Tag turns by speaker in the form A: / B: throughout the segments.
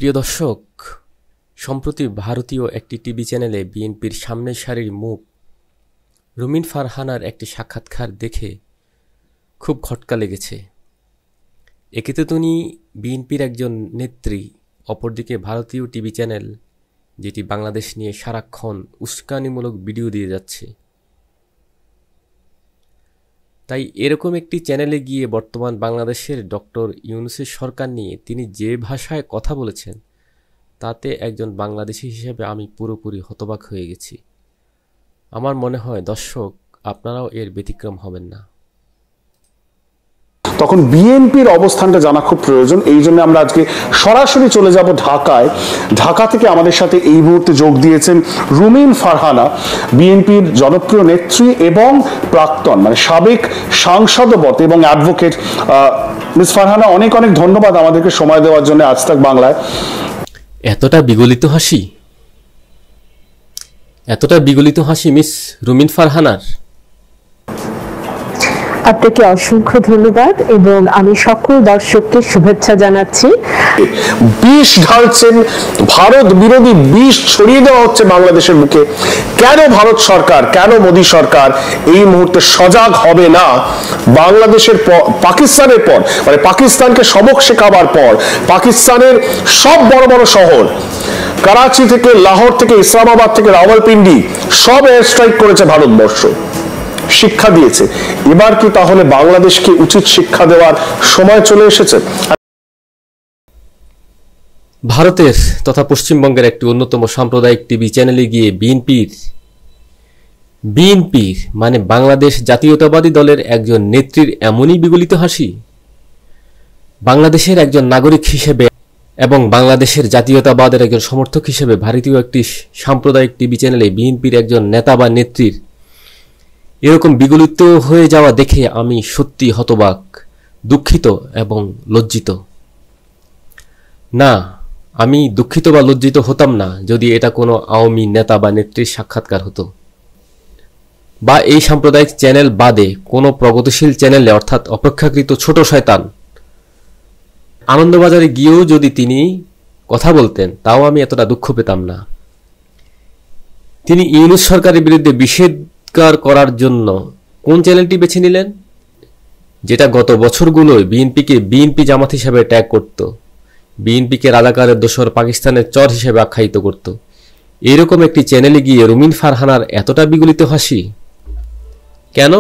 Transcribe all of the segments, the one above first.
A: প্রিয় দর্শক, সম্প্রতি ভারতীয় একটি টিভি চ্যানেলে বিএনপির সামনের সারির মুখ রুমিন ফারহানার একটি সাক্ষাৎকার দেখে খুব খটকা লেগেছে। একে তো তিনি বিএনপির একজন নেত্রী, অপরদিকে ভারতীয় টিভি চ্যানেল যেটি বাংলাদেশ নিয়ে সারাক্ষণ উস্কানিমূলক ভিডিও দিয়ে যাচ্ছে। তাই এরকম একটি চ্যানেলে গিয়ে বর্তমান বাংলাদেশের ডক্টর ইউনূসের সরকার নিয়ে তিনি যে ভাষায় কথা বলেছেন, তাতে একজন বাংলাদেশি হিসেবে আমি পুরোপুরি হতবাক হয়ে গেছি। আমার মনে হয় দর্শক আপনারাও এর ব্যতিক্রম হবেন না।
B: তখন বিএনপির অবস্থানটা জানা খুব প্রয়োজন। এই জন্য আমরা আজকে সরাসরি চলে যাব ঢাকায়। ঢাকা থেকে আমাদের সাথে এই মুহূর্তে যোগ দিয়েছেন রুমিন ফারহানা, বিএনপির জনপ্রিয় নেত্রী এবং প্রাক্তন সাবেক সাংসদও বটে এবং অ্যাডভোকেট। মিস ফারহানা, অনেক অনেক ধন্যবাদ আমাদেরকে সময় দেওয়ার জন্য আজ তাক বাংলায়।
A: এতটা বিগলিত হাসি মিস রুমিন ফারহানার।
C: আপনাকে অসংখ্য ধন্যবাদ এবং আমি সকল দর্শককে শুভেচ্ছা জানাচ্ছি।
B: বিষ ঢালছেন, ভারত বিরোধী বিষ ছড়িয়ে দেওয়া হচ্ছে বাংলাদেশের বুকে। কেন ভারত সরকার, কেন মোদী সরকার এই মুহূর্তে সজাগ হবে না? বাংলাদেশের পাকিস্তানের পর, পাকিস্তানকে সবক শেখাবার পর পাকিস্তানের সব বড় বড় শহর, করাচি থেকে, লাহোর থেকে, ইসলামাবাদ থেকে, রাওয়ালপিন্ডি সব এয়ার স্ট্রাইক করেছে ভারতবর্ষ, শিক্ষা দিয়েছে। এবার কি তাহলে বাংলাদেশকে উচিত শিক্ষা দেওয়ার সময় চলে এসেছে?
A: ভারতের তথা পশ্চিমবঙ্গের একটি অন্যতম সাম্প্রদায়িক টিভি চ্যানেলে গিয়ে বিএনপির মানে বাংলাদেশ জাতীয়তাবাদী দলের একজন নেত্রীর এমনই বিগলিত হাসি। বাংলাদেশের একজন নাগরিক হিসেবে এবং বাংলাদেশের জাতীয়তাবাদের একজন সমর্থক হিসেবে ভারতীয় একটি সাম্প্রদায়িক টিভি চ্যানেলে বিএনপির একজন নেতা বা নেত্রীর এরকম বিগলিত হয়ে যাওয়া দেখে আমি সত্যি হতবাক, দুঃখিত এবং লজ্জিত। না, আমি দুঃখিত বা লজ্জিত হতাম না যদি এটা কোনো আওয়ামী নেতা বা নেত্রীর সাক্ষাৎকার হতো, বা এই সাম্প্রদায়িক চ্যানেল বাদে কোনো প্রগতিশীল চ্যানেলে, অর্থাৎ অপেক্ষাকৃত ছোট শয়তান আনন্দবাজারে গিয়েও যদি তিনি কথা বলতেন, তাও আমি এতটা দুঃখ পেতাম না। তিনি ইউনূস সরকারের বিরুদ্ধে করার জন্য কোন চ্যানেলটি বেছে নিলেন, যেটা গত বছরগুলোয় বিএনপি জামাত হিসেবে ট্যাগ করত, বিএনপিকে রাজাকারের দোসর, পাকিস্তানের চর হিসেবে আখ্যায়িত করত। এরকম একটি চ্যানেলে গিয়ে রুমিন ফারহানার এতটা বিগলিত হাসি কেন?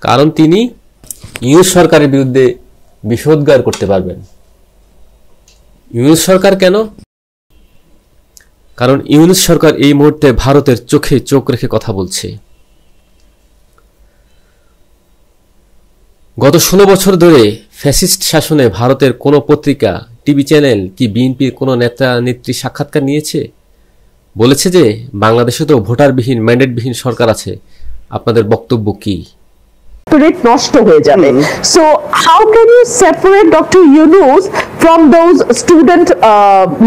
A: কারণ তিনি ইউনূস সরকারের বিরুদ্ধে বিষোদ্গার করতে পারবেন। ইউনূস সরকার কেন? কারণ ইউনূস সরকার এই মুহূর্তে ভারতের চোখে চোখ রেখে কথা বলছে। গত 16 বছর ধরে ফ্যাসিস্ট শাসনে ভারতের কোনো পত্রিকা, টিভি চ্যানেল কি বিএনপির কোনো নেতা নেত্রী সাক্ষাৎকার নিয়েছে? বলেছে যে বাংলাদেশে তো ভোটারবিহীন, ম্যান্ডেটবিহীন সরকার আছে, আপনাদের বক্তব্য কি?
C: নষ্ট হয়ে যাবে। So how can you separate Dr. Yunus from those student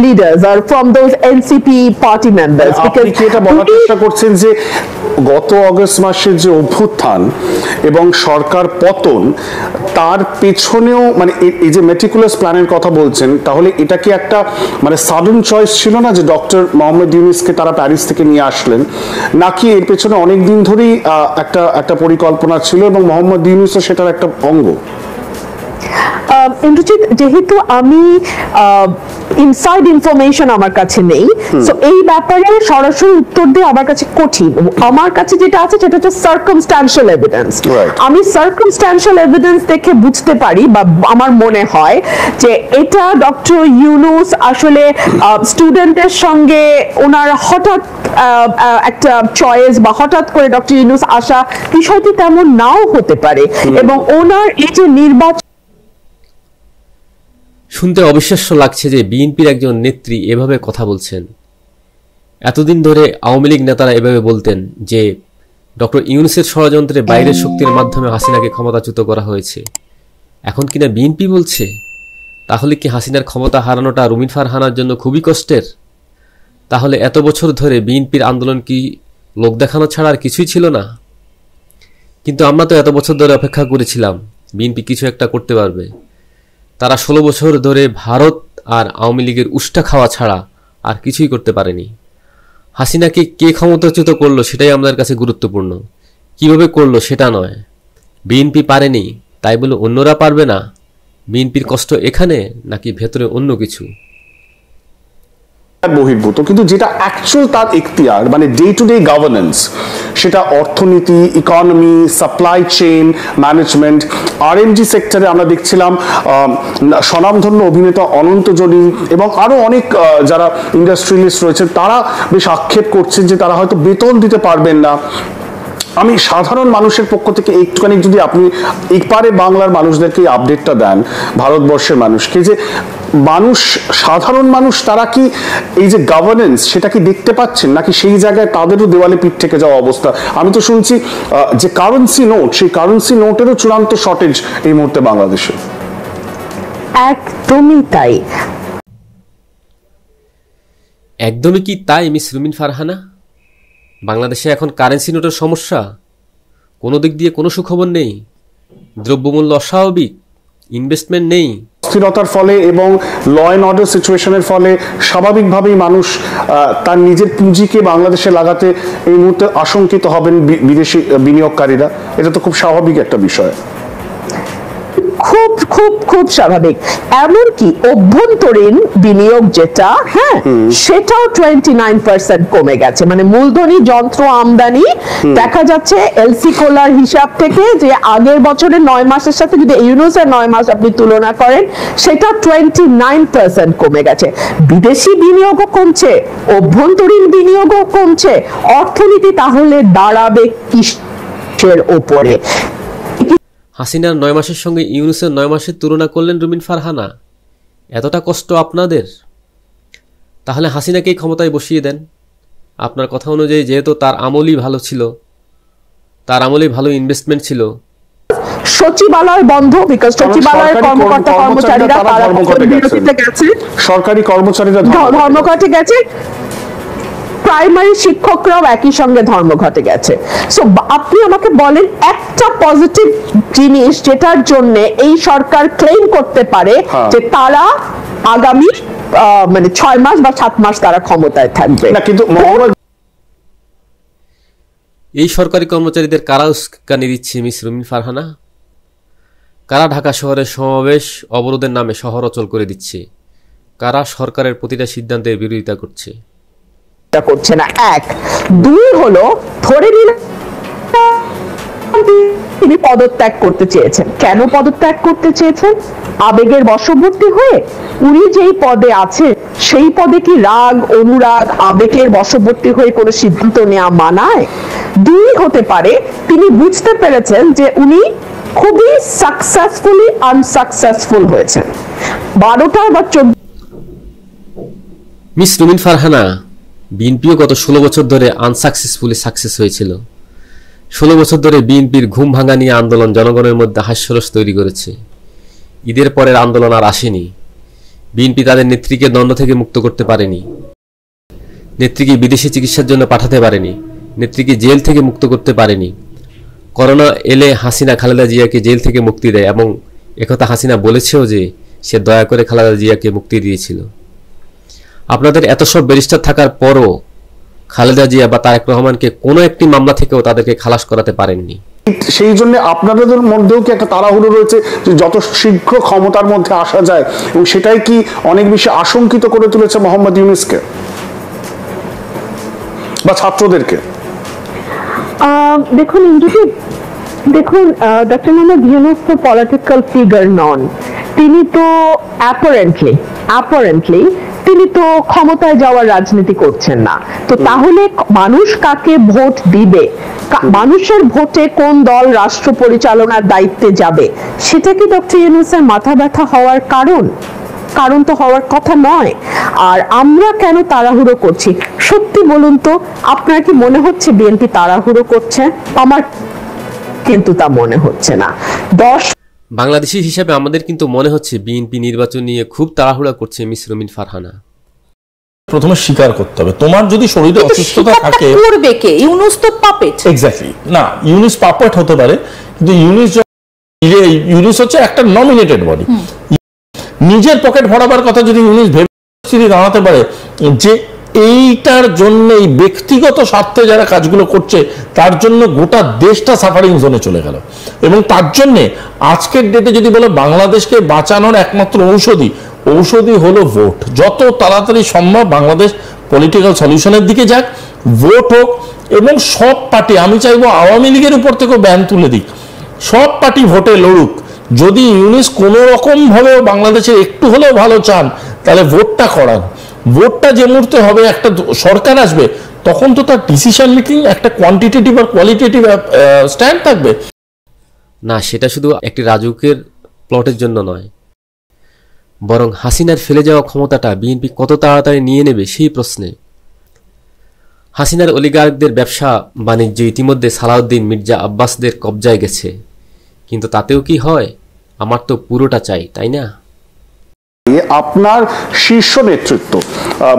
C: leaders or from those NCP party members?
B: আপনি কি এটা বলার চেষ্টা করছেন যে গত অগস্ট মাসের যে অভ্যুত্থান এবং সরকার পতন, তার পেছনেও এই যে মেটিকুলাস প্ল্যানের কথা বলছেন, তাহলে এটা কি একটা সাডেন চয়েস ছিল না যে ডক্টর মোহাম্মদ ইউনূসকে তারা প্যারিস থেকে নিয়ে আসলেন, নাকি এর পেছনে অনেকদিন ধরেই একটা পরিকল্পনা ছিল এবং মোহাম্মদ ইউনূসও সেটার একটা অঙ্গ?
C: ইন্দ্রজিৎ, যেহেতু আমি ইনসাইড ইনফরমেশন আমার কাছে নেই, সো এই ব্যাপারে সরাসরি উত্তর দিয়ে আমার কাছে কঠিন। আমার কাছে যেটা আছে সেটা হচ্ছে সার্কামস্ট্যান্সিয়াল এভিডেন্স। আমি সার্কামস্ট্যান্সিয়াল এভিডেন্স দেখে বুঝতে পারি বা আমার মনে হয় যে এটা ডক্টর ইউনূস আসলে স্টুডেন্টের সঙ্গে ওনার হঠাৎ একটা চয়েস বা হঠাৎ করে ডক্টর ইউনূস আসা বিষয়টি তেমন নাও হতে পারে, এবং ওনার এই যে নির্বাচন।
A: শুনতে অবিশ্বাস্য লাগছে যে বিএনপির একজন নেত্রী এভাবে কথা বলছেন। এতদিন ধরে আওয়ামী লীগ নেতারা এভাবে বলতেন যে ডক্টর ইউনূসের ষড়যন্ত্রে বাইরের শক্তির মাধ্যমে হাসিনাকে ক্ষমতাচ্যুত করা হয়েছে। এখন কিনা বিএনপি বলছে, তাহলে কি হাসিনার ক্ষমতা হারানোটা রুমিন ফারহানার জন্য খুবই কষ্টের? তাহলে এত বছর ধরে বিএনপির আন্দোলন কি লোক দেখানো ছাড়া আর কিছুই ছিল না? কিন্তু আমরা তো এত বছর ধরে অপেক্ষা করেছিলাম বিএনপি কিছু একটা করতে পারবে। তারা 16 বছর ধরে ভারত আর আওয়ামী লীগের উষ্টা খাওয়া ছাড়া আর কিছুই করতে পারেনি। হাসিনাকে কে ক্ষমতাচ্যুত করলো সেটাই আমাদের কাছে গুরুত্বপূর্ণ, কিভাবে করলো সেটা নয়। বিএনপি পারেনি তাই বলে অন্যরা পারবে না? বিএনপির কষ্ট এখানে নাকি ভেতরে অন্য কিছু?
B: বহির্ভূত, কিন্তু যেটা অ্যাকচুয়াল তার এখতিয়ার মানে ডে টু ডে গভর্নেন্স, সেটা অর্থনীতি, economy, supply chain management. RMG সেক্টরে আমরা দেখছিলাম স্বনামধন্য অভিনেতা অনন্ত জলিল এবং আরো অনেক যারা ইন্ডাস্ট্রিয়ালিস্ট রয়েছেন তারা বেশ আক্ষেপ করছেন যে তারা হয়তো বেতন দিতে পারবেন না। আমি সাধারণ মানুষের পক্ষ থেকে একটুখানি যদি আপনি একবারে বাংলার মানুষদেরকে আপডেটটা দেন, ভারতবর্ষের মানুষকে, যে মানুষ, সাধারণ মানুষ তারা কি এই যে গভর্নেন্স সেটা কি দেখতে পাচ্ছেন, নাকি সেই জায়গায় তাদেরও দেওয়ালে পিঠ থেকে যাওয়া অবস্থা? আমি তো শুনছি যে কারেন্সি নোট, সেই কারেন্সি নোটেরও চূড়ান্ত শর্টেজ এই মুহূর্তে বাংলাদেশে।
C: একদমই তাই।
A: একদমই কি তাই মিস রুমিন ফারহানা? বাংলাদেশে এখন কারেন্সি নোটের সমস্যা, কোনো দিক দিয়ে কোনো সুখবর নেই, দ্রব্যমূল্য অস্বাভাবিক, ইনভেস্টমেন্ট নেই।
B: অস্থিরতার ফলে এবং ল অ্যান্ড অর্ডার সিচুয়েশনের ফলে স্বাভাবিকভাবেই মানুষ তার নিজের পুঁজিকে বাংলাদেশে লাগাতে এই মুহূর্তে আশঙ্কিত হবেন বিদেশি বিনিয়োগকারীরা। এটা তো খুব স্বাভাবিক একটা বিষয়।
C: খুব খুব খুব স্বাভাবিক। এমনকি অভ্যন্তরীণ বিনিয়োগ যেটা, হ্যাঁ, সেটাও 29% কমে গেছে। মানে মূলধনী যন্ত্র আমদানি দেখা যাচ্ছে এলসি কোলার হিসাব থেকে যে আগের বছরের 9 মাসের সাথে যদি ইউনুসের 9 মাস আপনি তুলনা করেন, সেটা 29% কমে গেছে। বিদেশি বিনিয়োগও কমছে, অভ্যন্তরীণ বিনিয়োগও কমছে। অর্থনীতি তাহলে দাঁড়াবে কিসের ওপরে?
A: হাসিনার 9 মাসের সঙ্গে ইউনুসের 9 মাসের তুলনা করলেন রুমিন ফারহানা। এতটা কষ্ট আপনাদের? তাহলে হাসিনাকেই ক্ষমতায় বসিয়ে দেন। আপনার কথা অনুযায়ী যেহেতু তার আমলই ভালো ছিল, তার আমলেই ভালো ইনভেস্টমেন্ট ছিল।
C: সচিবালয় বন্ধ, বিকজ সচিবালয়ের কর্মকর্তা কর্মচারীরা বিরতিতে গেছে,
B: সরকারি কর্মচারীরা
C: ধর্মঘটে গেছে, প্রাইমারি শিক্ষকরাও একই সঙ্গে ধর্মঘটে গেছে। সো আপনি আমাকে বলেন একটা পজিটিভ জিনিস যেটার জন্য এই সরকার ক্লেম করতে পারে যে তারা আগামী মানে 6 মাস বা 7 মাস তারা ক্ষমতায় থাকবে।
B: না, কিন্তু
A: এই সরকারি কর্মচারীদের কারা উস্কানি দিচ্ছে মিস রুমিন ফারহানা? কারা ঢাকা শহরের সমাবেশ অবরোধের নামে শহর অচল করে দিচ্ছে? কারা সরকারের প্রতিটা সিদ্ধান্তের বিরোধিতা করছে?
C: করছে না। 1 2 হলো ধরে নিলাম তিনি পদত্যাগ করতে চেয়েছেন। কেন পদত্যাগ করতে চেয়েছেন? আবেগের বশবর্তী হয়ে? উনি যেই পদে আছে সেই পদে কি রাগ, অনুরাগ, আবেগের বশবর্তী হয়ে কোনো সিদ্ধান্ত নেওয়া মানায়? 2 হতে পারে তিনি বুঝতে পেরেছেন যে উনি খুবই সাকসেসফুলি আনসাকসেসফুল হয়েছেন। 12টা বা 14।
A: মিস রুমিন ফারহানা, বিএনপিও গত 16 বছর ধরে আনসাকসেসফুলি সাকসেস হয়েছিল। 16 বছর ধরে বিএনপির ঘুম ভাঙা নিয়ে আন্দোলন জনগণের মধ্যে হাস্যরস তৈরি করেছে। ঈদের পরের আন্দোলন আর আসেনি। বিএনপি তাদের নেত্রীকে দণ্ড থেকে মুক্ত করতে পারেনি, নেত্রীকে বিদেশে চিকিৎসার জন্য পাঠাতে পারেনি, নেত্রীকে জেল থেকে মুক্ত করতে পারেনি। করোনা এলে হাসিনা খালেদা জিয়াকে জেল থেকে মুক্তি দেয় এবং একথা হাসিনা বলেছেও যে সে দয়া করে খালেদা জিয়াকে মুক্তি দিয়েছিল। আপনাদের এত সব ব্যারিস্টার থাকার পরও খালেদা জিয়া বা তারেক রহমানকে কোনো একটি মামলা থেকেও তাদেরকে খালাস করাতে পারেননি।
B: সেই জন্য আপনাদের মধ্যেও কি একটা তাড়াহুড়ো রয়েছে যে যত শীঘ্র ক্ষমতার মধ্যে আসা যায়, এবং সেটাই কি অনেক বেশি আশঙ্কিত করে তুলেছে মোহাম্মদ ইউনূসকে বা ছাত্রদেরকে?
C: দেখুন ইন্দ্রজিৎ, দেখুন ডক্টর মোহাম্মদ ইউনূস তো পলিটিক্যাল ফিগার নন। তিনি তো অ্যাপারেন্টলি তিনি তো ক্ষমতায় যাওয়ার রাজনীতি করছেন না। তো তাহলে মানুষ কাকে ভোট দিবে, মানুষের ভোটে কোন দল রাষ্ট্র পরিচালনার দায়িত্বে যাবে, সেটা কি ডক্টর ইউনূসের মাথা ব্যথা হওয়ার কারণ তো হওয়ার কথা নয়। আর আমরা কেন তাড়াহুড়ো করছি? সত্যি বলুন তো, আপনার কি মনে হচ্ছে বিএনপি তাড়াহুড়ো করছে? আমার কিন্তু তা মনে হচ্ছে না।
A: বাংলাদেশি হিসাবে আমাদের কিন্তু মনে হচ্ছে বিএনপি নির্বাচন নিয়ে খুব তাড়াহুড়া করছে মিস রুমিন ফারহানা।
D: প্রথমে স্বীকার করতে হবে, তোমার যদি শরীরে অসুস্থতা থাকে,
E: করবে কে? ইউনূস তো পাপেট।
D: এক্স্যাক্টলি, না ইউনূস পাপেট হতে পারে, কিন্তু ইউনূস হচ্ছে একটা নমিনেটেড বডি। নিজের পকেট ভরাবার কথা যদি ইউনুস ভেবে দাঁড়াতে পারে যে এইটার জন্য এই ব্যক্তিগত স্বার্থে যারা কাজগুলো করছে তার জন্য গোটা দেশটা সাফারিং জোনে চলে গেল, এবং তার জন্য আজকের ডেটে যদি বলে বাংলাদেশকে বাঁচানোর একমাত্র ঔষধি হলো ভোট। যত তাড়াতাড়ি সম্ভব বাংলাদেশ পলিটিক্যাল সলিউশনের দিকে যাক, ভোট হোক, এবং সব পার্টি, আমি চাইবো আওয়ামী লীগের উপর থেকেও ব্যান তুলে দিক, সব পার্টি ভোটে লড়ুক। যদি ইউনুস কোনো রকম ভাবে বাংলাদেশের একটু হলেও ভালো চান তাহলে ভোটটা করান। ভোটটা যে মুহূর্তে হবে, একটা সরকার আসবে, তখন তো তার ডিসিশন মেকিং একটা কোয়ান্টিটেটিভ আর কোয়ালিটেটিভ স্ট্যান্ড থাকবে।
A: না, সেটা শুধু একটি রাজুকের প্লটের জন্য নয়, বরং হাসিনার ফেলে যাওয়া ক্ষমতাটা বিএনপি কত তাড়াতাড়ি নিয়ে নেবে সেই প্রশ্নে। হাসিনার অলিগার্কদের ব্যবসা বাণিজ্য ইতিমধ্যে সালাউদ্দিন মির্জা আব্বাসদের কবজায় গেছে, কিন্তু তাতেও কি হয়? আমার তো পুরোটা চাই, তাই না?
B: আপনার শীর্ষ নেতৃত্ব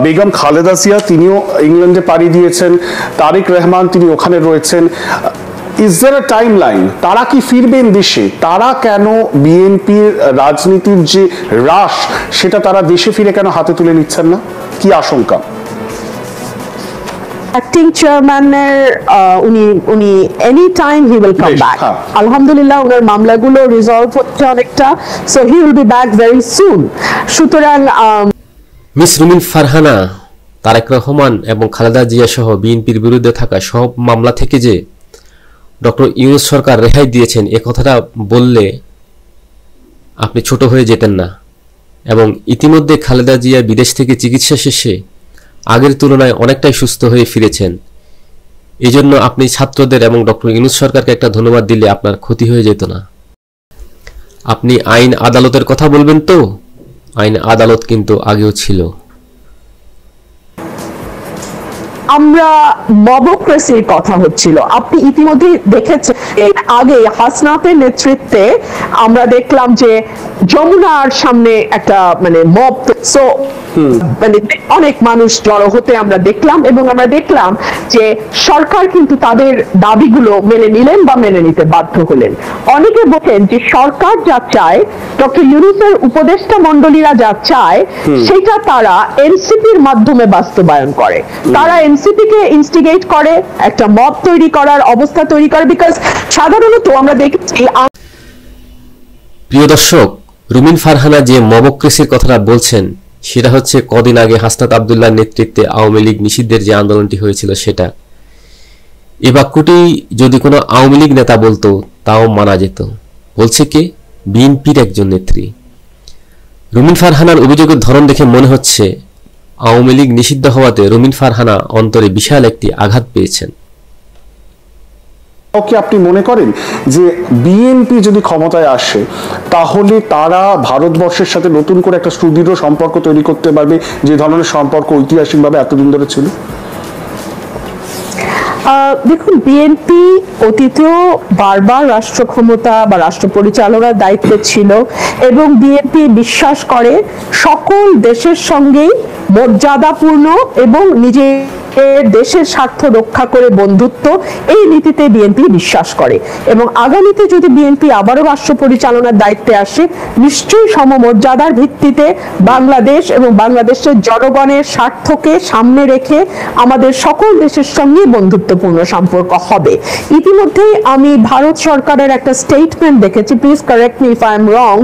B: বেগম খালেদা জিয়া, তিনিও ইংল্যান্ডে পাড়ি দিয়েছেন, তারেক রহমান তিনি ওখানে রয়েছেন। Is there a timeline? তারা কি ফিরবেন দেশে? তারা কেন বিএনপির রাজনীতির যে হ্রাস সেটা তারা দেশে ফিরে কেন হাতে তুলে নিচ্ছেন না? কি আশঙ্কা?
C: অ্যাক্টিং চেয়ারম্যানের উনি any time he will come back. আলহামদুলিল্লাহ ওনার মামলাগুলো রিজলভ হচ্ছে অনেকটা, so he will be back very soon. সুতরাং
A: মিস রুমিন ফারহানা, তারেক রহমান এবং খালেদা জিয়া সহ বিএনপির বিরুদ্ধে থাকা সব মামলা থেকে যে ডক্টর ইউনূস সরকার রেহাই দিয়েছেন, এ কথাটা বললে আপনি ছোট হয়ে যেতেন না। এবং ইতিমধ্যে খালেদা জিয়া বিদেশ থেকে চিকিৎসা শেষে আগের তুলনায় অনেকটাই সুস্থ হয়ে ফিরেছেন। এজন্য আপনি ছাত্রদের এবং ডক্টর ইউনূস সরকারকে একটা ধন্যবাদ দিলে আপনার ক্ষতি হয়ে যেত না। আপনি আইন আদালতের কথা বলবেন তো? আইন আদালত কিন্তু আগেও ছিল।
C: আমরা মবক্রেসির কথা হচ্ছিল, আপনি ইতিমধ্যে দেখেছেন এর আগে হাসনাতের নেতৃত্বে আমরা দেখলাম যে যমুনার সামনে একটা মব, সো অনেক মানুষ জড়ো হতে আমরা দেখলাম, এবং আমরা দেখলাম যে সরকার কিন্তু তাদের দাবিগুলো মেনে নিলেন বা মেনে নিতে বাধ্য হলেন। অনেকে বলেন যে সরকার যা চায়, ডক্টর ইউনূসের উপদেষ্টা মণ্ডলীরা যা চায়, সেটা তারা এনসিপির মাধ্যমে বাস্তবায়ন করে। তারা এনসিপি কে ইনস্টিগেট করে, একটা মব তৈরি করার অবস্থা তৈরি করে, বিকজ সাধারণত আমরা দেখেছি।
A: প্রিয় দর্শক, রুমিন ফারহানা যে মবক্রেসির কথাটা বলছেন সেটা হচ্ছে কদিন আগে হাসনাত আব্দুল্লাহর নেতৃত্বে আওয়ামী লীগ নিষিদ্ধের যে আন্দোলনটি হয়েছিল সেটা। এ বাক্যটি যদি কোনো আওয়ামী লীগ নেতা বলতো তাও মানা যেত। বলছে কে? বিএনপির একজন নেত্রী। রুমিন ফারহানার অভিযোগের ধরন দেখে মনে হচ্ছে আওয়ামী লীগ নিষিদ্ধ হওয়াতে রুমিন ফারহানা অন্তরে বিশাল একটি আঘাত পেয়েছেন।
B: কি আপনি মনে করেন যে বিএনপি যদি ক্ষমতায় আসে তাহলে তারা ভারতবর্ষের সাথে নতুন করে একটা সুদৃঢ় সম্পর্ক তৈরি করতে পারবে, যে ধরনের সম্পর্ক ঐতিহাসিকভাবে এতদিন ধরে ছিল?
C: দেখুন, বিএনপি অতীতেও বারবার রাষ্ট্র ক্ষমতা বা রাষ্ট্র পরিচালনার দায়িত্বে ছিল, এবং বিএনপি বিশ্বাস করে সকল দেশের সঙ্গেই মর্যাদাপূর্ণ এবং নিজের দেশের স্বার্থ রক্ষা করে বন্ধুত্ব, এই নীতিতে বিএনপি বিশ্বাস করে। এবং আগামীতে যদি বিএনপি আবারও রাষ্ট্র পরিচালনার দায়িত্বে আসে, নিশ্চয়ই সমমর্যাদার ভিত্তিতে বাংলাদেশ এবং বাংলাদেশের জনগণের স্বার্থকে সামনে রেখে আমাদের সকল দেশের সঙ্গে বন্ধুত্বপূর্ণ সম্পর্ক হবে। ইতিমধ্যেই আমি ভারত সরকারের একটা স্টেটমেন্ট দেখেছি, please correct me if I am রং,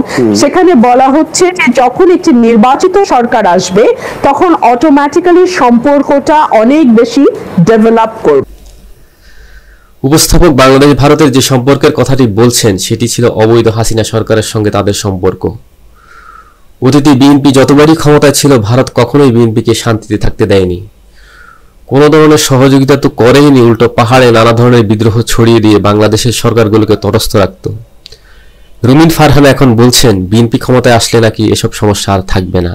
C: সেখানে বলা হচ্ছে যে যখন একটি নির্বাচিত সরকার আসবে তখন অটোমেটিক্যালি সম্পর্কটা অনেক বেশি ডেভেলপ করবে।
A: উপস্থাপক বাংলাদেশ ভারতের যে সম্পর্কের কথাটি বলছেন সেটি ছিল অবৈধ হাসিনা সরকারের সঙ্গে তাদের সম্পর্ক। অতীতে বিএনপি যতবারই ক্ষমতায় ছিল ভারত কখনোই বিএনপিকে শান্তিতে থাকতে দেয়নি, কোনো ধরনের সহযোগিতা তো করেনি, উল্টো পাহাড়ে নানা ধরনের বিদ্রোহ ছড়িয়ে দিয়ে বাংলাদেশের সরকারগুলোকে তটস্থ রাখত। রুমিন ফারহানা এখন বলছেন বিএনপি ক্ষমতায় আসলে নাকি এসব সমস্যা আর থাকবে না।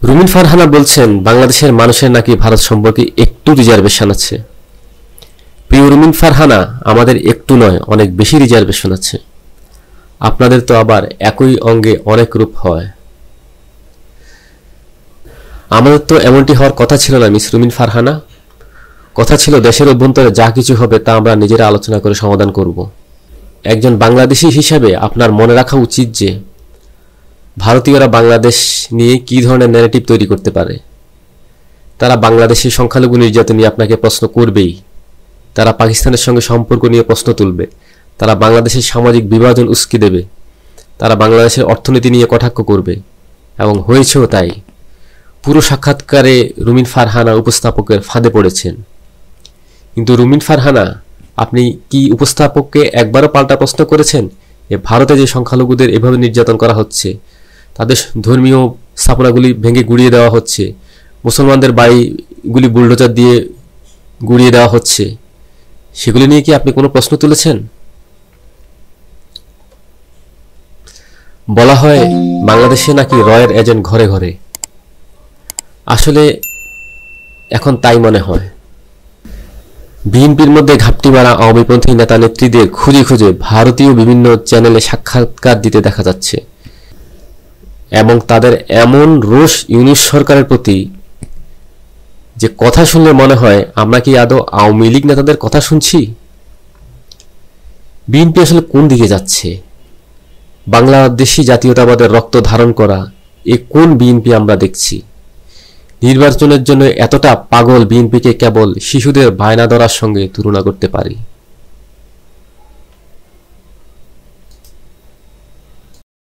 A: রুমিন ফারহানা বলছেন বাংলাদেশের মানুষের নাকি ভারত সম্পর্কে একটু রিজার্ভেশন আছে। প্রিয় রুমিন ফারহানা, আমাদের একটু নয়, অনেক বেশি রিজার্ভেশন আছে। আপনাদের তো আবার একই অঙ্গে অনেক রূপ হয়। আমাদের তো এমনটি হওয়ার কথা ছিল না মিস রুমিন ফারহানা। কথা ছিল দেশের অভ্যন্তরে যা কিছু হবে তা আমরা নিজেরা আলোচনা করে সমাধান করব। একজন বাংলাদেশি হিসাবে আপনার মনে রাখা উচিত যে ভারতীয়রা বাংলাদেশ নিয়ে কি ধরনের ন্যারেটিভ তৈরি করতে পারে। তারা বাংলাদেশের সংখ্যালঘু নির্যাতন নিয়ে আপনাকে প্রশ্ন করবেই, তারা পাকিস্তানের সঙ্গে সম্পর্ক নিয়ে প্রশ্ন তুলবে, তারা বাংলাদেশের সামাজিক বিভাজন উস্কে দেবে, তারা বাংলাদেশের অর্থনীতি নিয়ে কটাক্ষ করবে, এবং হয়েছেও তাই। পুরো সাক্ষাৎকারে রুমিন ফারহানা উপস্থাপকের ফাঁদে পড়েছেন। কিন্তু রুমিন ফারহানা, আপনি কি উপস্থাপককে একবারও পাল্টা প্রশ্ন করেছেন যে ভারতে যে সংখ্যালঘুদের এভাবে নির্যাতন করা হচ্ছে, তাদের ধর্মীয় স্থাপনাগুলি ভেঙে গুড়িয়ে দেওয়া হচ্ছে, মুসলমানদের বাড়িগুলি বুলডোজার দিয়ে গুড়িয়ে দেওয়া হচ্ছে, সেগুলি নিয়ে কি আপনি কোনো প্রশ্ন তুলেছেন? বলা হয় বাংলাদেশে নাকি রয়ের এজেন্ট ঘরে ঘরে। আসলে এখন তাই মনে হয়। বিএনপির মধ্যে ঘাপটি মারা আওয়ামীপন্থী নেতা নেত্রীদের খুঁজে খুঁজে ভারতীয় বিভিন্ন চ্যানেলে সাক্ষাৎকার দিতে দেখা যাচ্ছে, এবং তাদের এমন রোষ ইউনূস সরকারের প্রতি যে কথা শুনলে মনে হয় আমরা কি আদৌ আওয়ামী লীগ নেতাদের কথা শুনছি? বিএনপি আসলে কোন দিকে যাচ্ছে? বাংলাদেশি জাতীয়তাবাদের রক্ত ধারণ করা এ কোন বিএনপি আমরা দেখছি? নির্বাচনের জন্য এতটা পাগল বিএনপিকে কেবল শিশুদের বায়না ধরার সঙ্গে তুলনা করতে পারি।